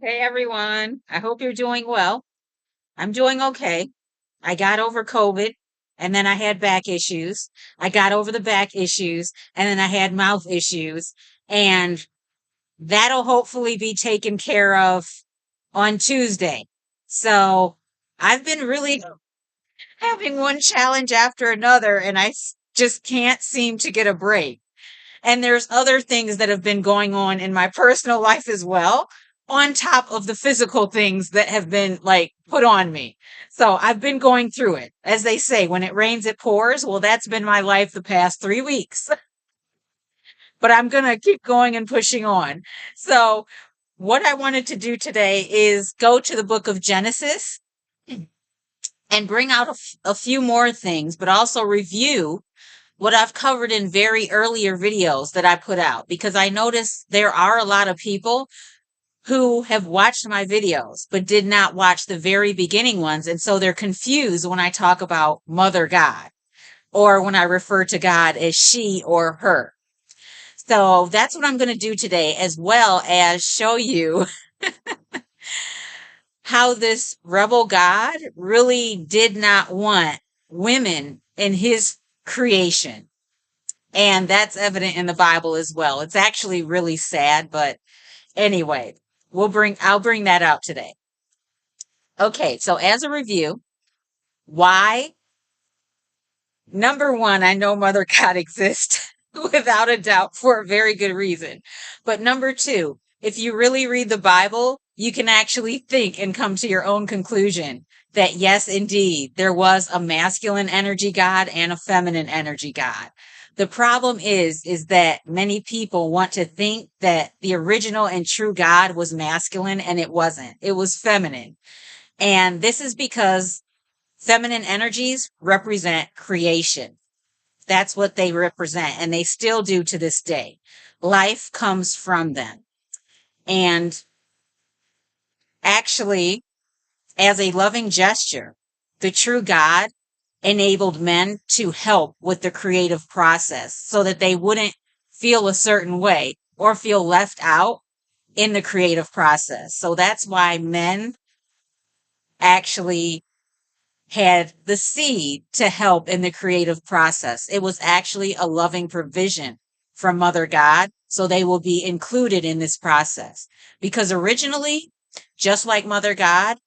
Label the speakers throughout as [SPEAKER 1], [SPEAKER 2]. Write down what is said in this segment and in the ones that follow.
[SPEAKER 1] Hey everyone, I hope you're doing well. I'm doing okay. I got over COVID and then I had back issues. I got over the back issues and then I had mouth issues. And that'll hopefully be taken care of on Tuesday. So I've been really having one challenge after another and just can't seem to get a break. And there's other things that have been going on in my personal life as well, on top of the physical things that have been like put on me. So I've been going through it. As they say, when it rains, it pours. Well, that's been my life the past 3 weeks, but I'm going to keep going and pushing on. So what I wanted to do today is go to the book of Genesis and bring out a few more things, but also review what I've covered in very earlier videos that I put out, because I noticed there are a lot of people who have watched my videos but did not watch the very beginning ones. And so they're confused when I talk about Mother God or when I refer to God as she or her. So that's what I'm going to do today, as well as show you how this rebel God really did not want women in his creation. And that's evident in the Bible as well. It's actually really sad, but anyway, I'll bring that out today. Okay, so as a review, why? Number one, I know Mother God exists without a doubt for a very good reason. But number two, if you really read the Bible, you can actually think and come to your own conclusion that yes, indeed, there was a masculine energy God and a feminine energy God. The problem is that many people want to think that the original and true God was masculine, and it wasn't. It was feminine. And this is because feminine energies represent creation. That's what they represent, and they still do to this day. Life comes from them. And actually, as a loving gesture, the true God enabled men to help with the creative process so that they wouldn't feel a certain way or feel left out in the creative process. So that's why men actually had the seed to help in the creative process. It was actually a loving provision from Mother God. So they will be included in this process, because originally, just like Mother God,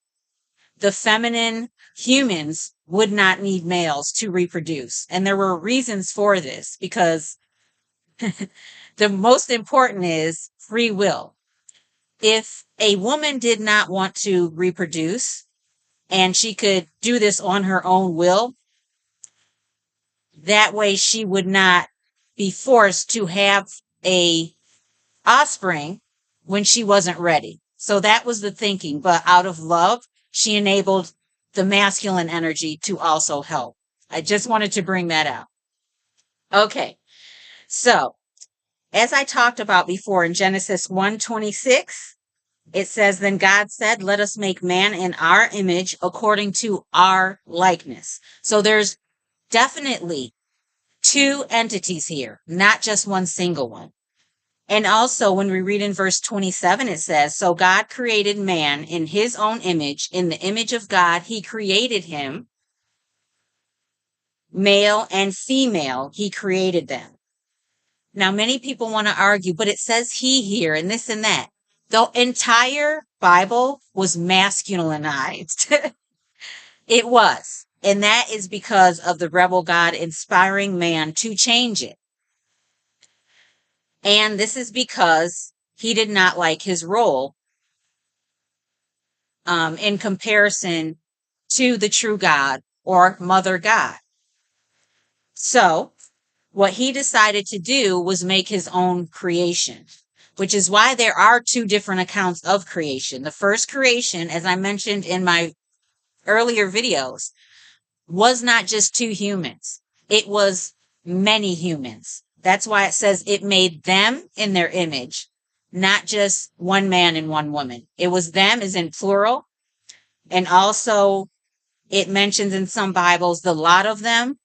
[SPEAKER 1] the feminine humans would not need males to reproduce. And there were reasons for this, because the most important is free will. If a woman did not want to reproduce and she could do this on her own will, that way she would not be forced to have a offspring when she wasn't ready. So that was the thinking. But out of love, she enabled the masculine energy to also help. I just wanted to bring that out. Okay. So as I talked about before in Genesis 1:26, it says, then God said, let us make man in our image according to our likeness. So there's definitely two entities here, not just one single one. And also, when we read in verse 27, it says, so God created man in his own image. In the image of God, he created him. Male and female, he created them. Now, many people want to argue, but it says he here and this and that. The entire Bible was masculinized. It was. And that is because of the rebel God inspiring man to change it. And this is because he did not like his role in comparison to the true God or Mother God. So what he decided to do was make his own creation, which is why there are two different accounts of creation. The first creation, as I mentioned in my earlier videos, was not just two humans. It was many humans. That's why it says it made them in their image, not just one man and one woman. It was them as in plural. And also it mentions in some Bibles the lot of them,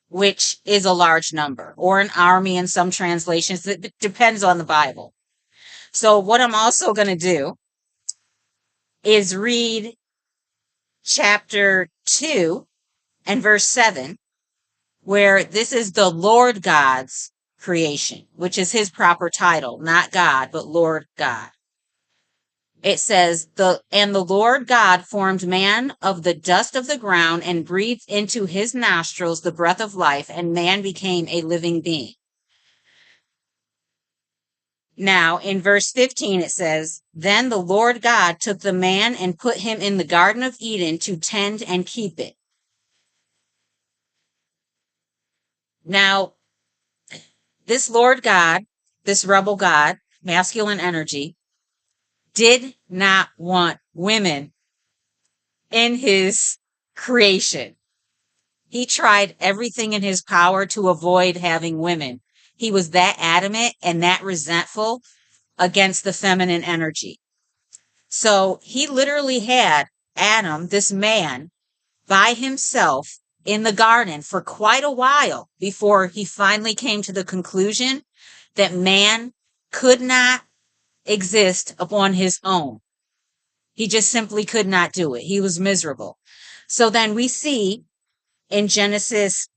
[SPEAKER 1] which is a large number, or an army in some translations. It depends on the Bible. So what I'm also going to do is read chapter 2 and verse 7, where this is the Lord God's creation, which is his proper title, not God, but Lord God. It says, and the Lord God formed man of the dust of the ground and breathed into his nostrils the breath of life, and man became a living being. Now, in verse 15, it says, then the Lord God took the man and put him in the Garden of Eden to tend and keep it. Now, this Lord God, this rebel God, masculine energy, did not want women in his creation. He tried everything in his power to avoid having women. He was that adamant and that resentful against the feminine energy. So he literally had Adam, this man, by himself in the garden for quite a while before he finally came to the conclusion that man could not exist upon his own. He just simply could not do it. He was miserable. So then we see in Genesis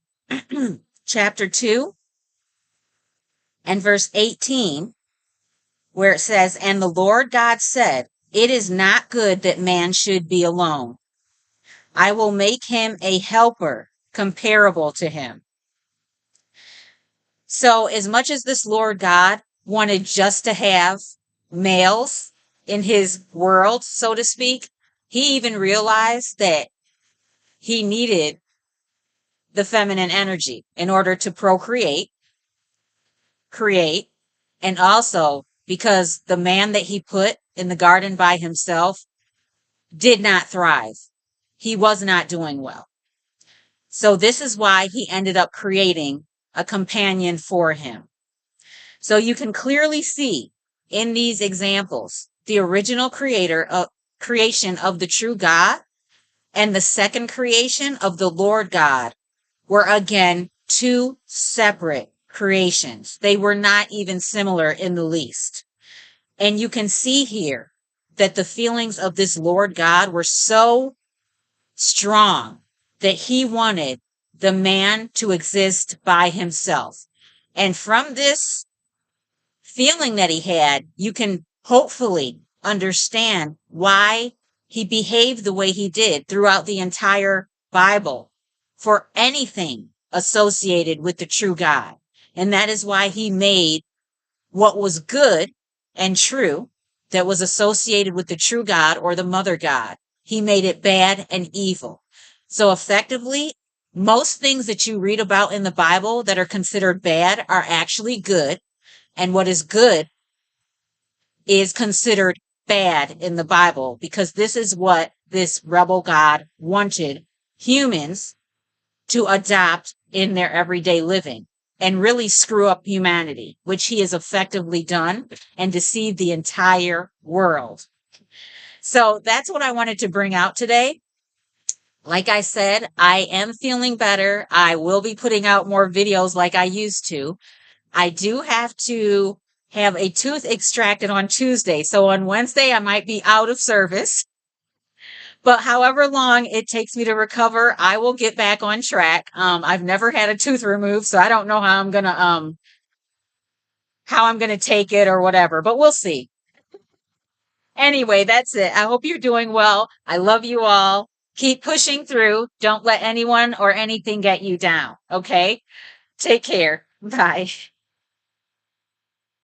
[SPEAKER 1] chapter 2 and verse 18, where it says, and the Lord God said, it is not good that man should be alone. I will make him a helper comparable to him. So as much as this Lord God wanted just to have males in his world, so to speak, he even realized that he needed the feminine energy in order to procreate, create, and also because the man that he put in the garden by himself did not thrive. He was not doing well. So this is why he ended up creating a companion for him. So you can clearly see in these examples, the original creation of the true God and the second creation of the Lord God were again two separate creations. They were not even similar in the least. And you can see here that the feelings of this Lord God were so strong that he wanted the man to exist by himself. And from this feeling that he had, you can hopefully understand why he behaved the way he did throughout the entire Bible for anything associated with the true God. And that is why he made what was good and true that was associated with the true God or the mother God. He made it bad and evil. So effectively, most things that you read about in the Bible that are considered bad are actually good. And what is good is considered bad in the Bible, because this is what this rebel God wanted humans to adopt in their everyday living and really screw up humanity, which he has effectively done and deceived the entire world. So that's what I wanted to bring out today. Like I said, I am feeling better. I will be putting out more videos like I used to. I do have to have a tooth extracted on Tuesday. So on Wednesday, I might be out of service. But however long it takes me to recover, I will get back on track. I've never had a tooth removed, so I don't know how I'm gonna take it or whatever, but we'll see. Anyway, that's it. I hope you're doing well. I love you all. Keep pushing through. Don't let anyone or anything get you down. Okay? Take care. Bye.